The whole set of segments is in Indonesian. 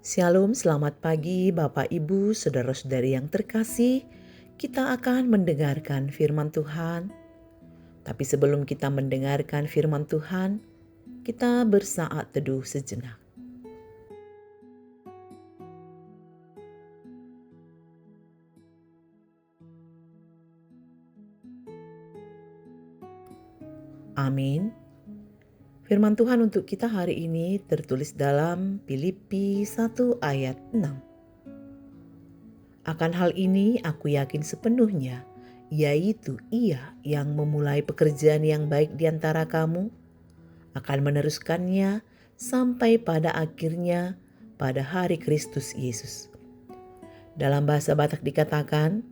Shalom, selamat pagi Bapak Ibu, saudara-saudari yang terkasih. Kita akan mendengarkan firman Tuhan. Tapi sebelum kita mendengarkan firman Tuhan, kita bersaat teduh sejenak. Amin. Firman Tuhan untuk kita hari ini tertulis dalam Filipi 1 ayat 6. Akan hal ini aku yakin sepenuhnya, yaitu Ia yang memulai pekerjaan yang baik di antara kamu, akan meneruskannya sampai pada akhirnya pada hari Kristus Yesus. Dalam bahasa Batak dikatakan,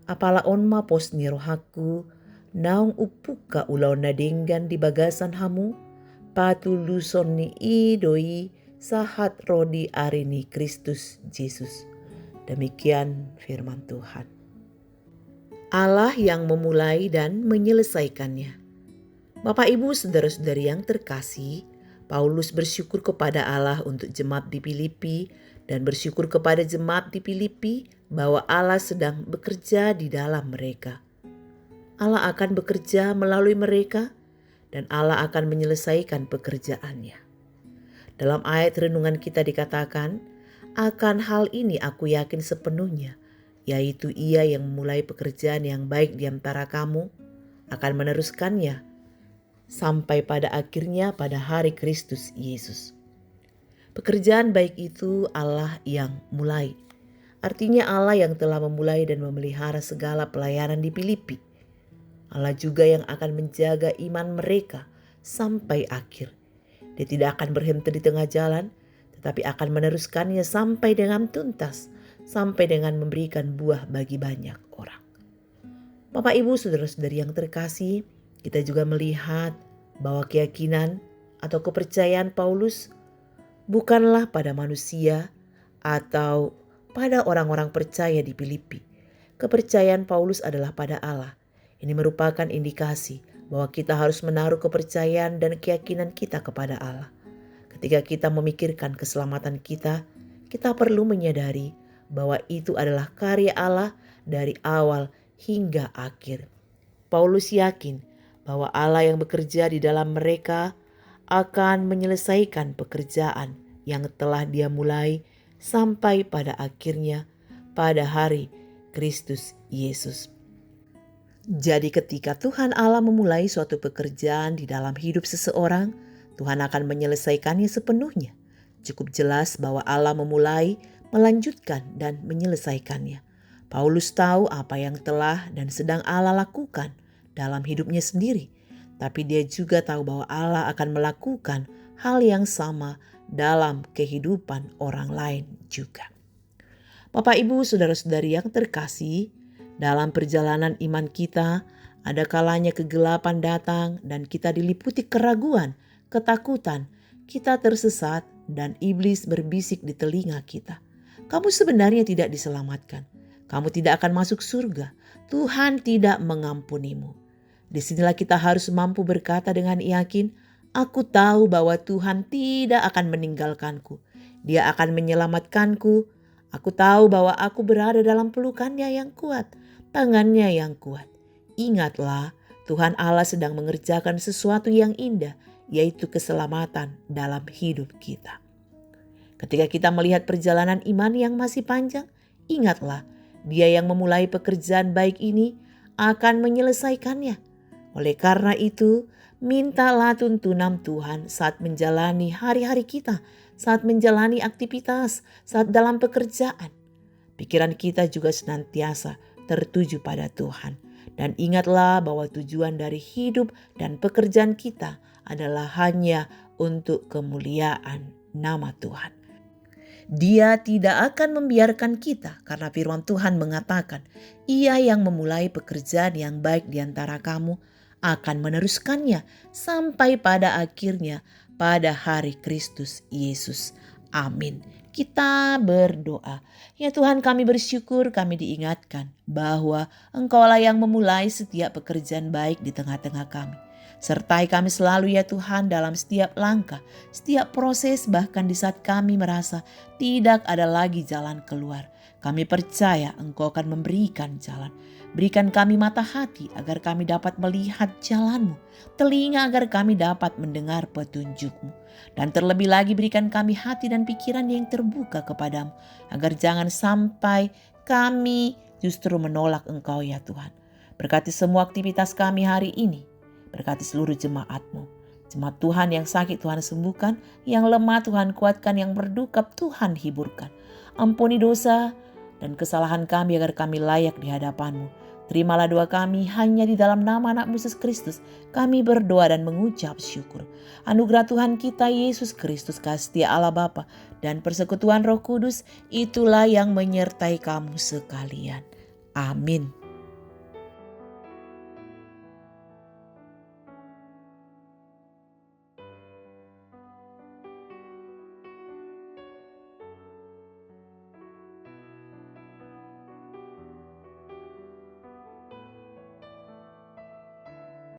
apala onma pos ni rohaku, naung upuka ulau nadenggan di bagasan hamu, patuluson ni idoi sahat rodi arini Kristus Yesus. Demikian firman Tuhan. Allah yang memulai dan menyelesaikannya. Bapak Ibu saudara-saudari yang terkasih, Paulus bersyukur kepada Allah untuk jemaat di Filipi dan bersyukur kepada jemaat di Filipi bahwa Allah sedang bekerja di dalam mereka. Allah akan bekerja melalui mereka dan Allah akan menyelesaikan pekerjaannya. Dalam ayat renungan kita dikatakan, akan hal ini aku yakin sepenuhnya, yaitu Ia yang memulai pekerjaan yang baik di antara kamu, akan meneruskannya sampai pada akhirnya pada hari Kristus Yesus. Pekerjaan baik itu Allah yang mulai. Artinya Allah yang telah memulai dan memelihara segala pelayanan di Filipi. Allah juga yang akan menjaga iman mereka sampai akhir. Dia tidak akan berhenti di tengah jalan, tetapi akan meneruskannya sampai dengan tuntas, sampai dengan memberikan buah bagi banyak orang. Bapak Ibu saudara-saudari yang terkasih, kita juga melihat bahwa keyakinan atau kepercayaan Paulus bukanlah pada manusia atau pada orang-orang percaya di Filipi. Kepercayaan Paulus adalah pada Allah. Ini merupakan indikasi bahwa kita harus menaruh kepercayaan dan keyakinan kita kepada Allah. Ketika kita memikirkan keselamatan kita, kita perlu menyadari bahwa itu adalah karya Allah dari awal hingga akhir. Paulus yakin bahwa Allah yang bekerja di dalam mereka akan menyelesaikan pekerjaan yang telah Dia mulai sampai pada akhirnya pada hari Kristus Yesus. Jadi ketika Tuhan Allah memulai suatu pekerjaan di dalam hidup seseorang, Tuhan akan menyelesaikannya sepenuhnya. Cukup jelas bahwa Allah memulai, melanjutkan, dan menyelesaikannya. Paulus tahu apa yang telah dan sedang Allah lakukan dalam hidupnya sendiri. Tapi dia juga tahu bahwa Allah akan melakukan hal yang sama dalam kehidupan orang lain juga. Bapak Ibu saudara-saudari yang terkasih, dalam perjalanan iman kita ada kalanya kegelapan datang dan kita diliputi keraguan, ketakutan, kita tersesat dan iblis berbisik di telinga kita. Kamu sebenarnya tidak diselamatkan. Kamu tidak akan masuk surga. Tuhan tidak mengampunimu. Disinilah kita harus mampu berkata dengan yakin, aku tahu bahwa Tuhan tidak akan meninggalkanku. Dia akan menyelamatkanku. Aku tahu bahwa aku berada dalam pelukannya yang kuat, tangannya yang kuat. Ingatlah, Tuhan Allah sedang mengerjakan sesuatu yang indah, yaitu keselamatan dalam hidup kita. Ketika kita melihat perjalanan iman yang masih panjang, ingatlah, Dia yang memulai pekerjaan baik ini akan menyelesaikannya. Oleh karena itu, mintalah tuntunan Tuhan saat menjalani hari-hari kita, saat menjalani aktivitas, saat dalam pekerjaan. Pikiran kita juga senantiasa tertuju pada Tuhan. Dan ingatlah bahwa tujuan dari hidup dan pekerjaan kita adalah hanya untuk kemuliaan nama Tuhan. Dia tidak akan membiarkan kita karena firman Tuhan mengatakan, Ia yang memulai pekerjaan yang baik di antara kamu akan meneruskannya sampai pada akhirnya pada hari Kristus Yesus. Amin. Kita berdoa. Ya Tuhan, kami bersyukur kami diingatkan bahwa Engkaulah yang memulai setiap pekerjaan baik di tengah-tengah kami. Sertai kami selalu ya Tuhan dalam setiap langkah, setiap proses, bahkan di saat kami merasa tidak ada lagi jalan keluar. Kami percaya Engkau akan memberikan jalan. Berikan kami mata hati agar kami dapat melihat jalan-Mu, telinga agar kami dapat mendengar petunjuk-Mu. Dan terlebih lagi berikan kami hati dan pikiran yang terbuka kepadamu, agar jangan sampai kami justru menolak Engkau ya Tuhan. Berkati semua aktivitas kami hari ini. Berkati seluruh jemaat-Mu. Jemaat Tuhan yang sakit Tuhan sembuhkan, yang lemah Tuhan kuatkan, yang berduka Tuhan hiburkan. Ampuni dosa dan kesalahan kami agar kami layak di hadapan-Mu. Terimalah doa kami hanya di dalam nama anak Yesus Kristus. Kami berdoa dan mengucap syukur. Anugerah Tuhan kita Yesus Kristus, kasih Allah Bapa dan persekutuan Roh Kudus, itulah yang menyertai kamu sekalian. Amin.